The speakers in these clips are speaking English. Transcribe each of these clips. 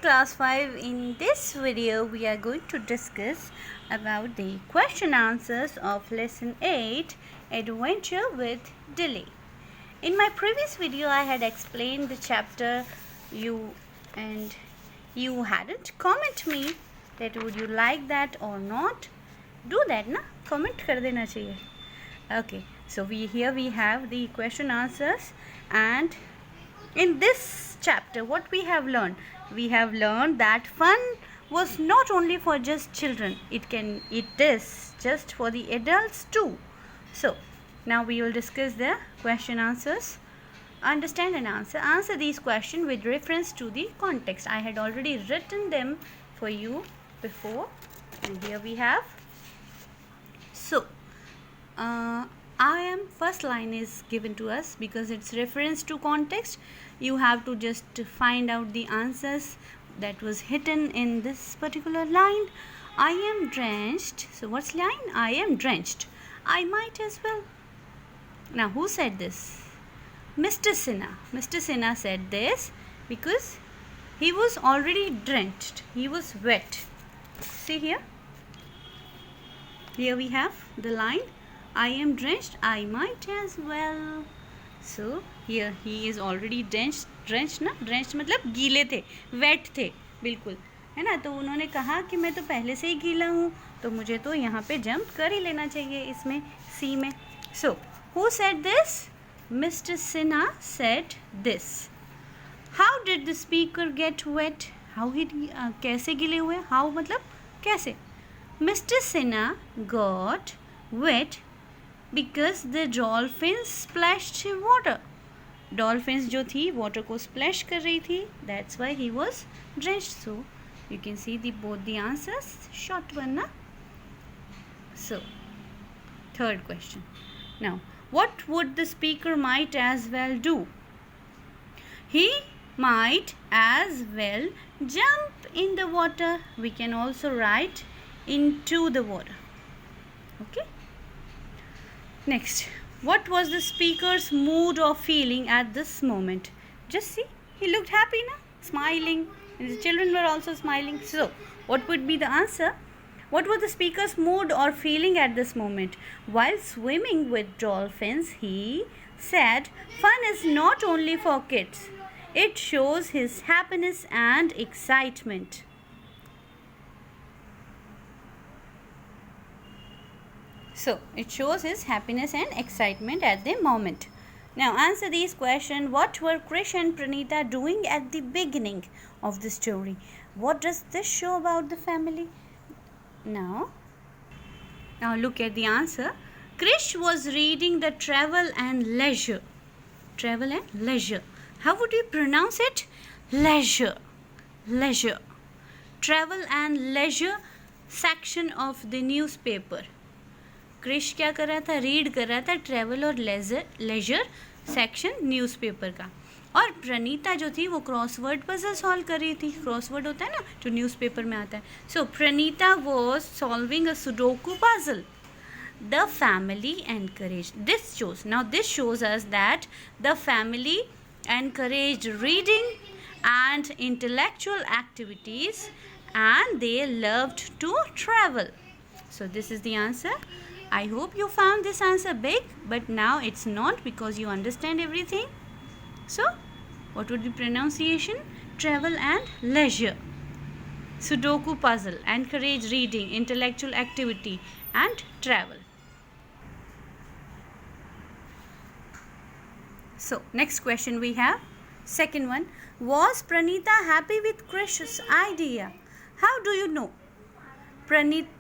class 5. In this video we are going to discuss about the question answers of lesson 8 Adventure with Dilly. In my previous video I had explained the chapter you hadn't comment me that would you like that or not. Do that na, comment kar dena chahiye. Okay, so here we have the question answers, and in this chapter what we have learned that fun was not only for just children, it is just for the adults too. So now we will discuss the question answers. Understand and answer these questions with reference to the context. I had already written them for you before, and here we have. So first line is given to us because it's reference to context. You have to just find out the answers that was hidden in this particular line. I am drenched. So what's line? I am drenched. I might as well. Now who said this? Mr. Sinha. Mr. Sinha said this because he was already drenched. He was wet. See here. Here we have the line. I am drenched, I might as well. So here he is already drenched ना, drenched मतलब गीले थे, wet थे बिल्कुल, है ना. तो उन्होंने कहा कि मैं तो पहले से ही गीला हूँ, तो मुझे तो यहाँ पे जंप कर ही लेना चाहिए इसमें सी में. So who said this? Mr. Sinha said this. How did the speaker get wet? How he कैसे गीले हुए? How मतलब कैसे? Mr. Sinha got wet because the dolphins splashed water. Dolphins जो थी water को splash कर रही थी. That's why he was drenched. So you can see both the answers. Short one na. So third question. Now what would the speaker might as well do? He might as well jump in the water. We can also write into the water. Okay. Next, what was the speaker's mood or feeling at this moment? Just see, he looked happy na, smiling, and the children were also smiling. So what would be the answer? What was the speaker's mood or feeling at this moment? While swimming with dolphins, he said, fun is not only for kids. It shows his happiness and excitement. So it shows his happiness and excitement at the moment. Now answer these questions. What were Krish and Pranita doing at the beginning of the story? What does this show about the family? Now look at the answer. Krish was reading the Travel and Leisure. Travel and Leisure. How would you pronounce it? Leisure. Leisure. Travel and Leisure section of the newspaper. Krrish क्या कर रहा था? Read कर रहा था travel और laser section newspaper का. और प्रणीता जो थी वो क्रॉसवर्ड पजल सॉल्व कर रही थी. क्रॉसवर्ड होता है ना जो न्यूज़पेपर में आता है. So Pranita was solving a sudoku puzzle. The family encouraged. This shows us that the family encouraged reading and intellectual activities and they loved to travel. So this is the answer. I hope you found this answer big, but now it's not because you understand everything. So what would be pronunciation? Travel and leisure. Sudoku puzzle, encourage reading, intellectual activity and travel. So next question we have. Second one. Was Pranita happy with Krish's idea? How do you know? Pranita.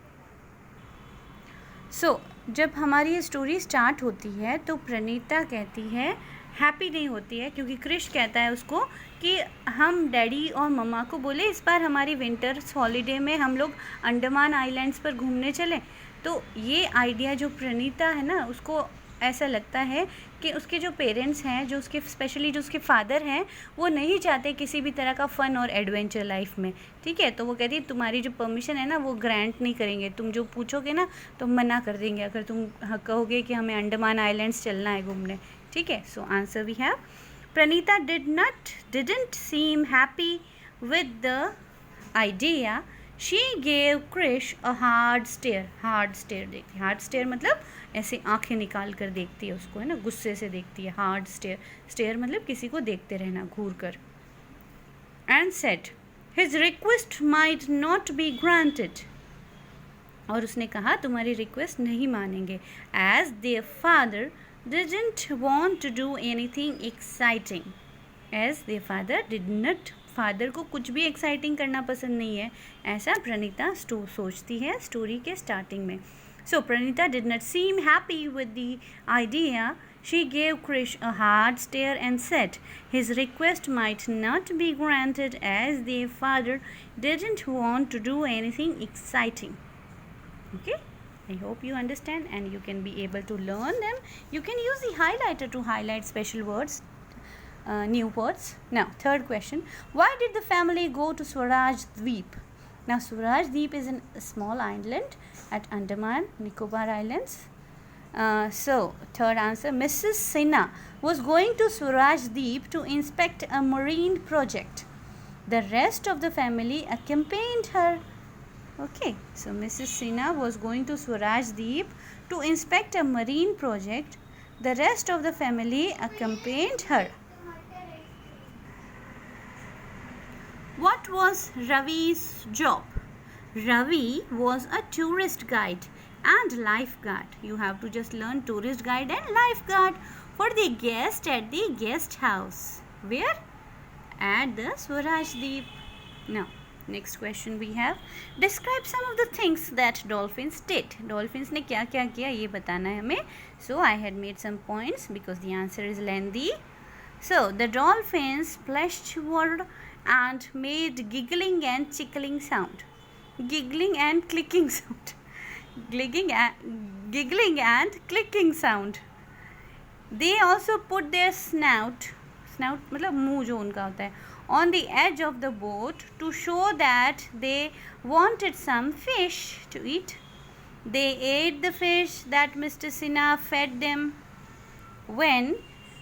सो जब हमारी ये story start होती है तो प्रणीता कहती है, happy नहीं होती है, क्योंकि क्रिश कहता है उसको कि हम डैडी और मम्मा को बोले इस बार हमारी विंटर्स हॉलीडे में हम लोग अंडमान आइलैंड्स पर घूमने चलें. तो ये आइडिया जो प्रणीता है ना, उसको ऐसा लगता है कि उसके जो पेरेंट्स हैं, जो उसके स्पेशली जो उसके फादर हैं, वो नहीं चाहते किसी भी तरह का फ़न और एडवेंचर लाइफ में. ठीक है, तो वो कहती है तुम्हारी जो परमिशन है ना वो ग्रांट नहीं करेंगे, तुम जो पूछोगे ना तो मना कर देंगे अगर तुम कहोगे कि हमें अंडमान आइलैंड्स चलना है घूमने. ठीक है. So answer we have Pranita didn't seem happy with the idea, she gave Krish a hard stare. hard stare देखती, hard stare मतलब ऐसे आंखें निकाल कर देखती है उसको, है ना, गुस्से से देखती है. hard stare, stare मतलब किसी को देखते रहना घूर कर. and said his request might not be granted. और उसने कहा तुम्हारी रिक्वेस्ट नहीं मानेंगे. as their father didn't want to do anything exciting. as their father did not, father को कुछ भी एक्साइटिंग करना पसंद नहीं है, ऐसा प्रणीता सोचती है स्टोरी के स्टार्टिंग में. So Pranita did not seem happy with the idea. She gave Krish a hard stare and said his request might not be granted as their father didn't want to do anything exciting. Okay, I hope you understand and you can be able to learn them. You can use the highlighter to highlight special words, new words. Now, third question. Why did the family go to Swaraj Dweep? Now, Swaraj Dweep is a small island at Andaman Nicobar Islands. So, third answer. Mrs. Sinha was going to Swaraj Dweep to inspect a marine project. The rest of the family accompanied her. Okay, so Mrs. Sinha was going to Swaraj Dweep to inspect a marine project. The rest of the family accompanied her. What was Ravi's job? Ravi was a tourist guide and lifeguard. You have to just learn tourist guide and lifeguard for the guest at the guest house. Where? At the Swaraj Dweep. Now, next question we have. Describe some of the things that dolphins did. Dolphins ने क्या क्या किया ये बताना है हमें. So I had made some points because the answer is lengthy. So the dolphins splashed and made giggling and tickling sound. Giggling and clicking sound. Giggling and clicking sound. They also put their snout मतलब मुंह जो उनका होता है, on the edge of the boat to show that they wanted some fish to eat. They ate the fish that Mr. Sinha fed them. When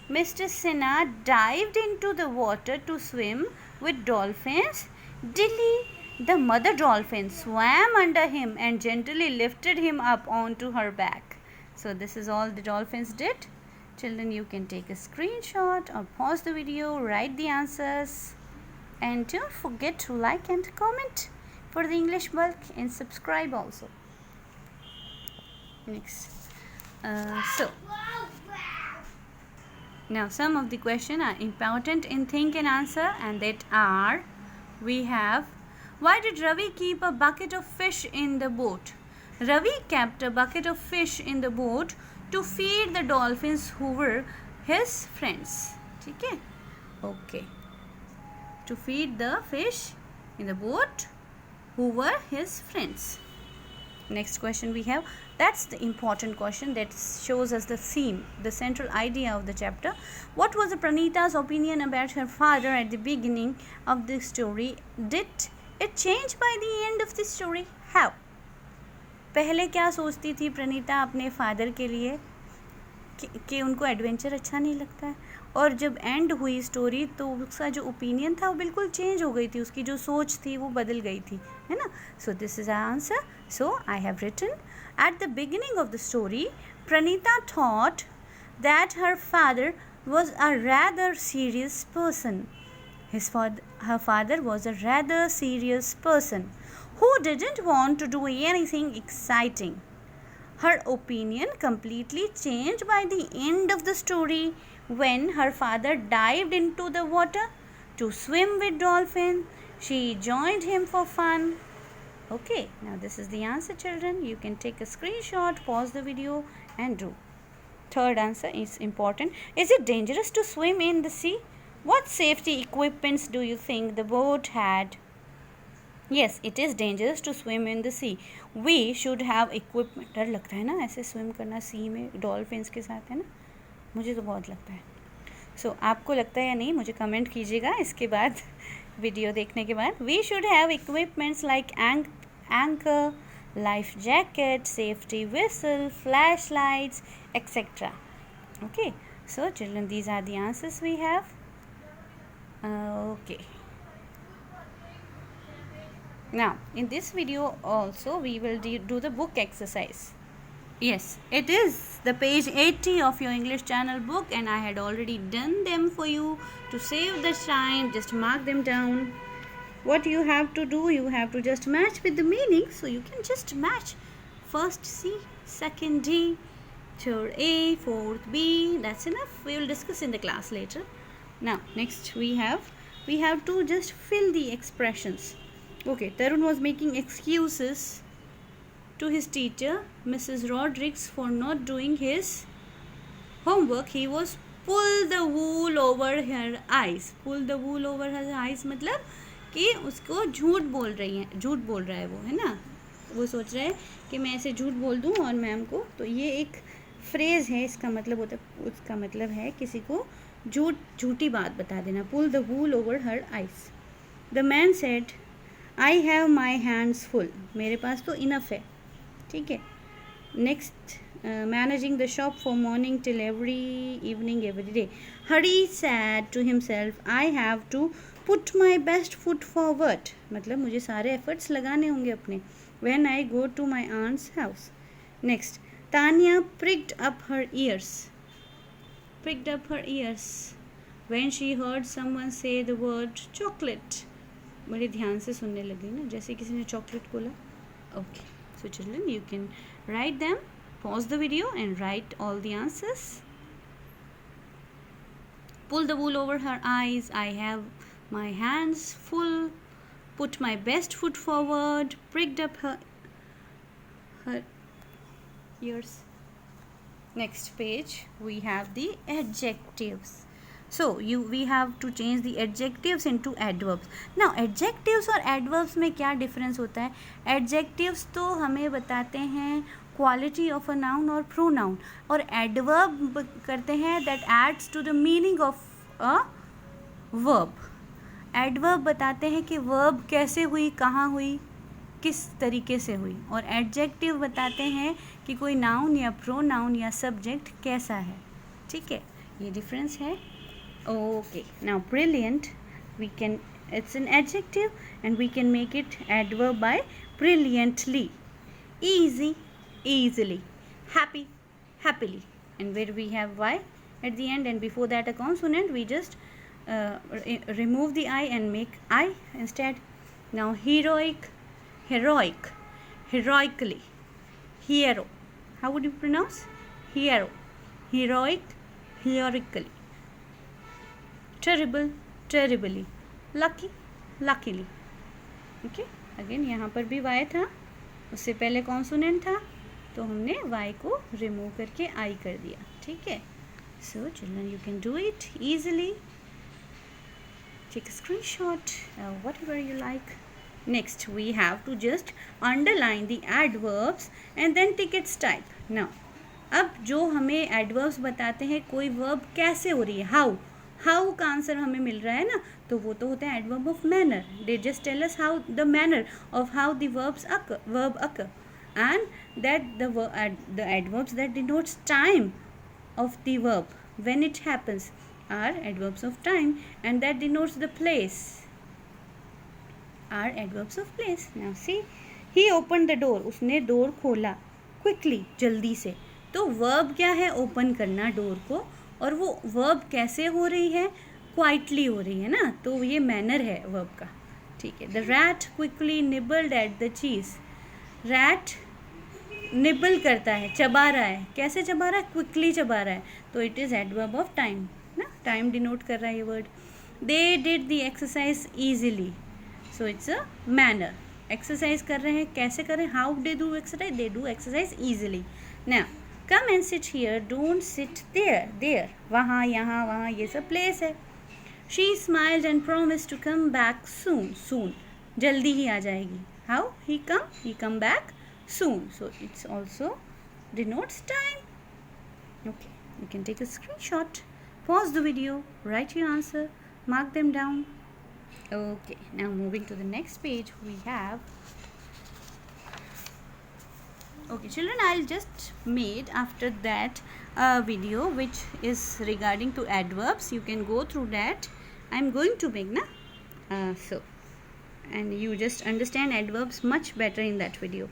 Mr. Sinha dived into the water to swim with dolphins, Dilly, the mother dolphin, swam under him and gently lifted him up onto her back. So this is all the dolphins did. Children, you can take a screenshot or pause the video, write the answers, and don't forget to like and comment for the English bulk and subscribe also. Next, so now some of the questions are important in think and answer, and that are, we have, why did Ravi keep a bucket of fish in the boat? Ravi kept a bucket of fish in the boat to feed the dolphins who were his friends. ठीक है? Okay. To feed the fish in the boat who were his friends. Next question we have. That's the important question that shows us the theme, the central idea of the chapter. What was Pranita's opinion about her father at the beginning of the story? Did it change by the end of the story? How? पहले क्या सोचती थी प्रणीता अपने father के लिए कि उनको adventure अच्छा नहीं लगता है, और जब एंड हुई स्टोरी तो उसका जो ओपिनियन था वो बिल्कुल चेंज हो गई थी, उसकी जो सोच थी वो बदल गई थी, है ना. So this is our answer. So I have written at the beginning of the story Pranita thought that her father was a rather serious person. Her father was a rather serious person who didn't want to do anything exciting. Her opinion completely changed by the end of the story when her father dived into the water to swim with dolphins. She joined him for fun. Okay, now this is the answer, children. You can take a screenshot, pause the video and do. Third answer is important. Is it dangerous to swim in the sea? What safety equipments do you think the boat had? Yes, it is dangerous to swim in the sea. We should have equipment. डर लगता है ना ऐसे swim करना sea में dolphins के साथ, है ना. मुझे तो बहुत लगता है. So आपको लगता है या नहीं मुझे कमेंट कीजिएगा इसके बाद, वीडियो देखने के बाद. We should have equipments like anchor, life jacket, safety whistle, flashlights, etc. Okay, so children, these are the answers we have. Okay. Now in this video also we will do the book exercise. Yes, it is the page 80 of your English channel book, and I had already done them for you. To save the time, just mark them down. What you have to do, you have to just match with the meaning. So you can just match first C, second D, third A, fourth B. That's enough. We will discuss in the class later. Now next we have to just fill the expressions. Okay, Tarun was making excuses to his teacher, Mrs. Rodriguez, for not doing his homework. He was pull the wool over her eyes. Pull the wool over her eyes मतलब कि उसको झूठ बोल रहा है वो, है ना. वो सोच रहा है कि मैं ऐसे झूठ बोल दूँ और मैम को. तो ये एक फ्रेज़ है, इसका मतलब है किसी को झूठी बात बता देना. Pull the wool over her eyes. The man said, I have my hands full. मेरे पास तो इनफ है. ठीक है. Next, managing the shop for morning till every evening every day. Hari said to himself, I have to put my best foot forward. मतलब मुझे सारे efforts लगाने होंगे अपने. When I go to my aunt's house. Next, Tania pricked up her ears when she heard someone say the word chocolate. बड़े ध्यान से सुनने लगी ना, जैसे किसी ने चॉकलेट बोला. Okay, so children, you can write them. Pause the video and write all the answers. Pull the wool over her eyes, I have my hands full, put my best foot forward, pricked up her ears. Next page we have the adjectives. So we have to change the adjectives into adverbs. Now adjectives और adverbs में क्या difference होता है? Adjectives तो हमें बताते हैं quality of a noun और pronoun, और adverb करते हैं that adds to the meaning of a verb. Adverb बताते हैं कि verb कैसे हुई, कहाँ हुई, किस तरीके से हुई. और एडजेक्टिव बताते हैं कि कोई नाउन या प्रोनाउन या सब्जेक्ट कैसा है. ठीक है, ये डिफरेंस है. Okay, now brilliant, we can, it's an adjective and we can make it adverb by brilliantly. easy, easily. happy, happily. And where we have y at the end, and before that a consonant, we just remove the I and make I instead. Now heroic, heroic, heroically. Hero, how would you pronounce? Hero, heroic, heroically. Terrible, terribly. Lucky, luckily. Okay, again यहाँ पर भी y था, उससे पहले consonant था, तो हमने y को रिमूव करके I कर दिया. ठीक है. So children, you can do it easily. Take a screenshot, whatever you like. Next we have to just underline the adverbs and then tick its type. Now अब जो हमें adverbs बताते हैं कोई verb कैसे हो रही है, how का आंसर हमें मिल रहा है ना, तो वो तो होता है adverb of manner. They just tell us how the manner of how the verb occur, and that the adverbs that denotes time of the verb when it happens are adverbs of time, and that denotes the place are adverbs of place. Now see, he opened the door, उसने door खोला. quickly, जल्दी से. तो verb क्या है? Open करना door को. और वो verb कैसे हो रही है? क्वाइटली हो रही है ना, तो ये मैनर है verb का. ठीक है. The rat quickly nibbled at the cheese. rat nibble करता है, चबा रहा है. कैसे चबा रहा है? क्विकली चबा रहा है. तो it is adverb of time ना, टाइम डिनोट कर रहा है ये word. They did the exercise easily, so it's a manner. Exercise कर रहे हैं, कैसे कर रहे हैं? How they do exercise? They do exercise easily. Now come and sit here, don't sit there. There वहाँ, यहाँ, वहाँ, ये सब प्लेस है. She smiled and promised to come back soon. Soon जल्दी ही आ जाएगी. How? He come back soon, so it's also denotes time. Okay, you can take a screenshot, pause the video, write your answer, mark them down. Okay, now moving to the next page, we have, okay children, I'll just made after that a video which is regarding to adverbs. You can go through that. I'm going to make na, so and you just understand adverbs much better in that video.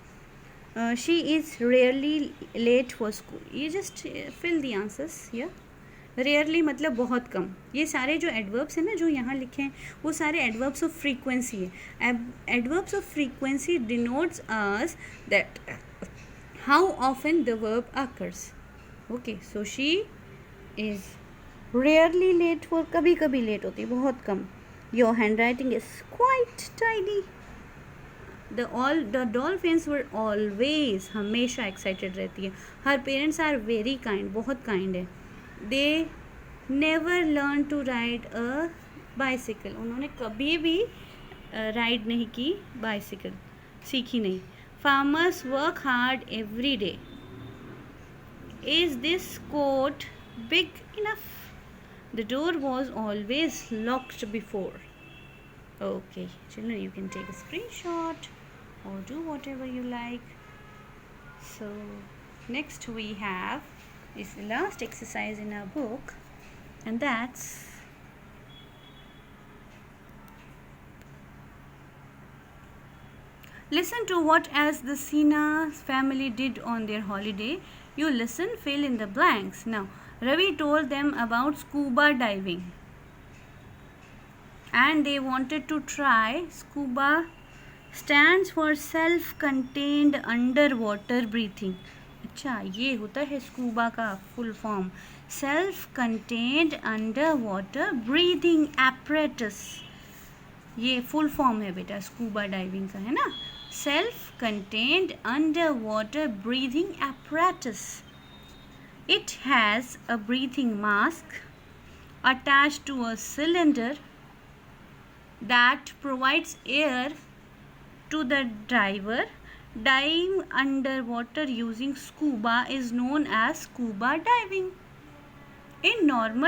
She is rarely late for school. You just fill the answers here. Rarely मतलब बहुत कम. ये सारे जो adverbs हैं ना जो यहाँ लिखे हैं वो सारे एडवर्ब्स ऑफ फ्रीक्वेंसी है. Adverbs of frequency denotes us that how often the verb occurs. Okay, so she is rarely late for कभी कभी लेट होती है, बहुत कम. Your handwriting is quite tidy. The dolphins were always, हमेशा excited रहती है. Her parents are very kind, बहुत काइंड है. They never learn to ride a bicycle. उन्होंने कभी भी राइड नहीं की, बाइसिकल सीखी नहीं. Farmers work hard every day. Is this coat big enough? The door was always locked before. Okay, children, you can take a screenshot or do whatever you like. So next we have is the last exercise in our book, and that's listen to what as the Sina's family did on their holiday. You listen, fill in the blanks. Now Ravi told them about scuba diving and they wanted to try. Scuba stands for self-contained underwater breathing. अच्छा, ये होता है scuba का full form. Self contained under water breathing apparatus. ये full form है बेटा scuba diving का, है ना. Self contained under water breathing apparatus. It has a breathing mask attached to a cylinder that provides air to the diver. Diving underwater using scuba is known as scuba diving. In normal